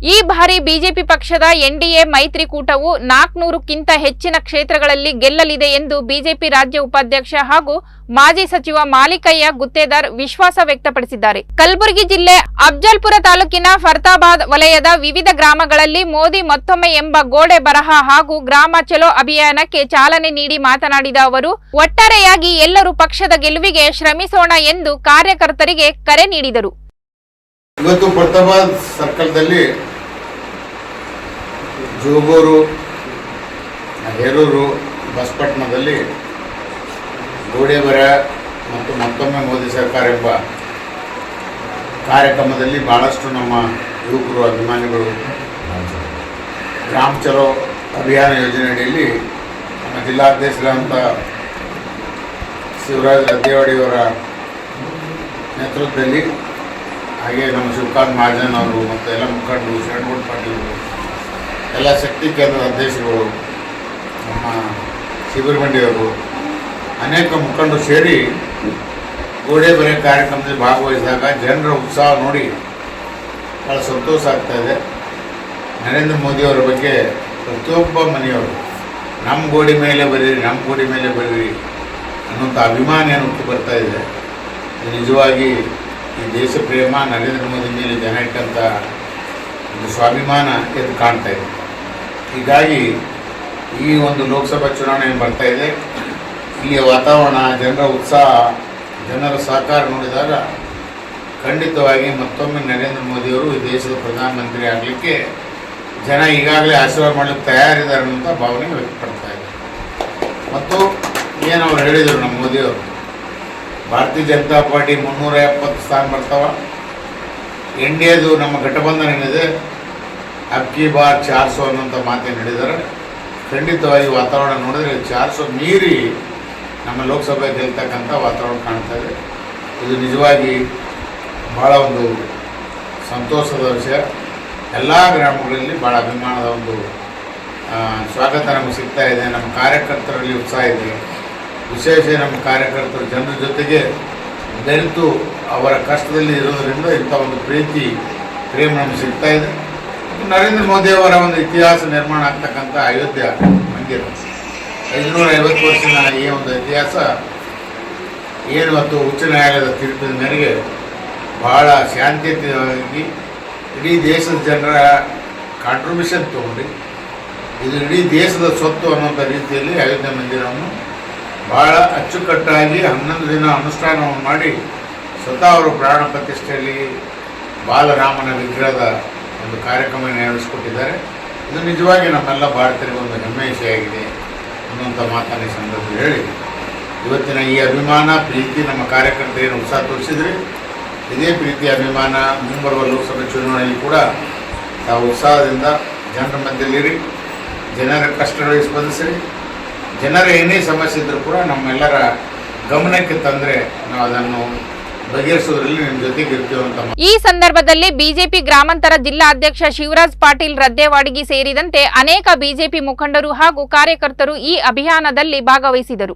ಈ ಬಾರಿ ಬಿಜೆಪಿ ಪಕ್ಷದ ಎನ್ಡಿಎ ಮೈತ್ರಿಕೂಟವು 400ಕ್ಕಿಂತ ಹೆಚ್ಚಿನ ಕ್ಷೇತ್ರಗಳಲ್ಲಿ ಗೆಲ್ಲಲಿದೆ ಎಂದು ಬಿಜೆಪಿ ರಾಜ್ಯ ಉಪಾಧ್ಯಕ್ಷ ಹಾಗೂ ಮಾಜಿ ಸಚಿವ ಮಾಲಿಕಯ್ಯ ಗುತ್ತೇದಾರ್ ವಿಶ್ವಾಸ ವ್ಯಕ್ತಪಡಿಸಿದ್ದಾರೆ. ಕಲಬುರಗಿ ಜಿಲ್ಲೆ ಅಫಜಲ್ಪುರ ತಾಲೂಕಿನ ಫರ್ತಾಬಾದ್ ವಲಯದ ವಿವಿಧ ಗ್ರಾಮಗಳಲ್ಲಿ ಮೋದಿ ಮತ್ತೊಮ್ಮೆ ಎಂಬ ಗೋಡೆ ಬರಹ ಹಾಗೂ ಗ್ರಾಮ ಚಲೋ ಅಭಿಯಾನಕ್ಕೆ ಚಾಲನೆ ನೀಡಿ ಮಾತನಾಡಿದ ಅವರು, ಒಟ್ಟಾರೆಯಾಗಿ ಎಲ್ಲರೂ ಪಕ್ಷದ ಗೆಲುವಿಗೆ ಶ್ರಮಿಸೋಣ ಎಂದು ಕಾರ್ಯಕರ್ತರಿಗೆ ಕರೆ ನೀಡಿದರು. ಇವತ್ತು ಫರ್ತಾಬಾದ್ ಸರ್ಕಲ್ದಲ್ಲಿ ಜೋಗೂರು, ಹೇರೂರು, ಬಸಪಟ್ಟಣದಲ್ಲಿ ಗೋಡೆ ಬರ ಮತ್ತು ಮತ್ತೊಮ್ಮೆ ಮೋದಿ ಸರ್ಕಾರ ಎಂಬ ಕಾರ್ಯಕ್ರಮದಲ್ಲಿ ಬಹಳಷ್ಟು ನಮ್ಮ ಯುವಕರು ಅಭಿಮಾನಿಗಳು ಗ್ರಾಮ ಚಲೋ ಅಭಿಯಾನ ಯೋಜನೆಯಡಿಯಲ್ಲಿ ನಮ್ಮ ಜಿಲ್ಲಾಧ್ಯಕ್ಷರಾದಂಥ ಶಿವರಾಜ್ ರದ್ದೇವಾಡಿಯವರ ನೇತೃತ್ವದಲ್ಲಿ ಹಾಗೆ ನಮ್ಮ ಶಿವಕಾಂತ್ ಮಹಾಜನ್ ಅವರು ಮತ್ತು ಎಲ್ಲ ಮುಖಂಡರು, ಶರಣಗೌಡ ಪಾಟೀಲ್, ಎಲ್ಲ ಶಕ್ತಿ ಕೇಂದ್ರದ ಅಧ್ಯಕ್ಷರು, ನಮ್ಮ ಶಿಬಿರಮಂಡಿಯವರು, ಅನೇಕ ಮುಖಂಡರು ಸೇರಿ ಗೋಡೆ ಬರೆ ಕಾರ್ಯಕ್ರಮದಲ್ಲಿ ಭಾಗವಹಿಸಿದಾಗ ಜನರ ಉತ್ಸಾಹ ನೋಡಿ ಭಾಳ ಸಂತೋಷ ಆಗ್ತಾಯಿದೆ. ನರೇಂದ್ರ ಮೋದಿಯವರ ಬಗ್ಗೆ ಪ್ರತಿಯೊಬ್ಬ ಮನೆಯವರು ನಮ್ಮ ಗೋಡೆ ಮೇಲೆ ಬರೀರಿ, ನಮ್ಮ ಗೋಡೆ ಮೇಲೆ ಬರೀರಿ ಅನ್ನೋಂಥ ಅಭಿಮಾನ ಏನು ಬರ್ತಾ ಇದೆ. ನಿಜವಾಗಿ ಈ ದೇಶ ಪ್ರೇಮ, ನರೇಂದ್ರ ಮೋದಿ ಮೇಲೆ ಜನ ಇಟ್ಟಂಥ ಒಂದು ಸ್ವಾಭಿಮಾನ ಎದ್ದು ಕಾಣ್ತಾ ಇದೆ. ಹೀಗಾಗಿ ಈ ಒಂದು ಲೋಕಸಭಾ ಚುನಾವಣೆ ಬರ್ತಾ ಇದೆ. ಇಲ್ಲಿಯ ವಾತಾವರಣ, ಜನರ ಉತ್ಸಾಹ, ಜನರ ಸಹಕಾರ ನೋಡಿದಾಗ ಖಂಡಿತವಾಗಿ ಮತ್ತೊಮ್ಮೆ ನರೇಂದ್ರ ಮೋದಿಯವರು ಈ ದೇಶದ ಪ್ರಧಾನಮಂತ್ರಿ ಆಗಲಿಕ್ಕೆ ಜನ ಈಗಾಗಲೇ ಆಶೀರ್ವಾದ ಮಾಡಲಿಕ್ಕೆ ತಯಾರಿದ್ದಾರೆ ಅನ್ನೋಂಥ ಭಾವನೆ ವ್ಯಕ್ತಪಡ್ತಾ ಇದೆ. ಮತ್ತು ಏನು ಅವ್ರು ಹೇಳಿದರು ನಮ್ಮ ಮೋದಿಯವರು, ಭಾರತೀಯ ಜನತಾ ಪಾರ್ಟಿ 370 ಸ್ಥಾನ ಬರ್ತಾವ, ಎನ್ಡಿಎದು ನಮ್ಮ ಘಟಬಂಧನ ಏನಿದೆ ಅಬ್ಕಿ ಬಾರ್ 400 ಅನ್ನೋಂಥ ಮಾತೇನು ಹೇಳಿದ್ದಾರೆ. ಖಂಡಿತವಾಗಿ ವಾತಾವರಣ ನೋಡಿದರೆ 400 ಮೀರಿ ನಮ್ಮ ಲೋಕಸಭೆ ಗೆಲ್ತಕ್ಕಂಥ ವಾತಾವರಣ ಕಾಣ್ತಾ ಇದೆ. ಇದು ನಿಜವಾಗಿ ಭಾಳ ಒಂದು ಸಂತೋಷದ ವಿಷಯ. ಎಲ್ಲ ಗ್ರಾಮಗಳಲ್ಲಿ ಭಾಳ ಅಭಿಮಾನದ ಒಂದು ಸ್ವಾಗತ ನಮಗೆ ಸಿಗ್ತಾ ಇದೆ. ನಮ್ಮ ಕಾರ್ಯಕರ್ತರಲ್ಲಿ ಉತ್ಸಾಹ ಇದೆ. ವಿಶೇಷ ನಮ್ಮ ಕಾರ್ಯಕರ್ತರು ಜನರ ಜೊತೆಗೆ ಬೆರೆತು ಅವರ ಕಷ್ಟದಲ್ಲಿ ಇರೋದರಿಂದ ಇಂಥ ಒಂದು ಪ್ರೀತಿ ಪ್ರೇಮ ನಮಗೆ ಸಿಗ್ತಾ ಇದೆ. ನರೇಂದ್ರ ಮೋದಿಯವರ ಒಂದು ಇತಿಹಾಸ ನಿರ್ಮಾಣ ಆಗ್ತಕ್ಕಂಥ ಅಯೋಧ್ಯ ಮಂದಿರ 550 ವರ್ಷದ ಈ ಒಂದು ಇತಿಹಾಸ ಏನು ಇವತ್ತು ಉಚ್ಚ ನ್ಯಾಯಾಲಯದ ತೀರ್ಪಿನ ಮೇರೆಗೆ ಭಾಳ ಶಾಂತಿಯುತವಾಗಿ ಇಡೀ ದೇಶದ ಜನರ ಕಾಂಟ್ರಿಬ್ಯೂಷನ್ ತೊಗೊಂಡು ಇದು ಇಡೀ ದೇಶದ ಸ್ವತ್ತು ಅನ್ನೋಂಥ ರೀತಿಯಲ್ಲಿ ಅಯೋಧ್ಯ ಮಂದಿರವನ್ನು ಭಾಳ ಅಚ್ಚುಕಟ್ಟಾಗಿ 11 ದಿನ ಅನುಷ್ಠಾನವನ್ನು ಮಾಡಿ ಸ್ವತಃ ಅವರು ಪ್ರಾಣ ಪ್ರತಿಷ್ಠೆಯಲ್ಲಿ ಬಾಲರಾಮನ ವಿಗ್ರಹದ ಒಂದು ಕಾರ್ಯಕ್ರಮ ನಡೆಸಿಕೊಟ್ಟಿದ್ದಾರೆ. ಇದು ನಿಜವಾಗಿ ನಮ್ಮೆಲ್ಲ ಭಾರತೀಯರಿಗೆ ಒಂದು ಹೆಮ್ಮೆಯ ವಿಷಯವಾಗಿದೆ ಅನ್ನುವಂಥ ಮಾತನ್ನು ಈ ಸಂದರ್ಭದಲ್ಲಿ ಹೇಳಿ, ಇವತ್ತಿನ ಈ ಅಭಿಮಾನ ಪ್ರೀತಿ ನಮ್ಮ ಕಾರ್ಯಕರ್ತರೇನು ಉತ್ಸಾಹ ತೋರಿಸಿದ್ರಿ, ಇದೇ ಪ್ರೀತಿ ಅಭಿಮಾನ ಮುಂಬರುವ ಲೋಕಸಭೆ ಚುನಾವಣೆಯಲ್ಲಿ ಕೂಡ ತಾವು ಉತ್ಸಾಹದಿಂದ ಜನರ ಮಧ್ಯದಲ್ಲಿರಿ, ಜನರ ಕಷ್ಟಗಳಿಗೆ ಸ್ಪಂದಿಸಿರಿ. ಜನರ ಏನೇ ಸಮಸ್ಯೆ ಇದ್ದರೂ ಕೂಡ ನಮ್ಮೆಲ್ಲರ ಗಮನಕ್ಕೆ ತಂದರೆ ನಾವು ಅದನ್ನು ಬಗೆಹರಿಸೋದ್ರಲ್ಲಿ ನಿಮ್ಮ ಜೊತೆಗೆ ಇರ್ತೀವಿ ಅಂತ. ಈ ಸಂದರ್ಭದಲ್ಲಿ ಬಿಜೆಪಿ ಗ್ರಾಮಾಂತರ ಜಿಲ್ಲಾ ಅಧ್ಯಕ್ಷ ಶಿವರಾಜ್ ಪಾಟೀಲ್ ರದ್ದೇವಾಡಿಗಿ ಸೇರಿದಂತೆ ಅನೇಕ ಬಿಜೆಪಿ ಮುಖಂಡರು ಹಾಗೂ ಕಾರ್ಯಕರ್ತರು ಈ ಅಭಿಯಾನದಲ್ಲಿ ಭಾಗವಹಿಸಿದರು.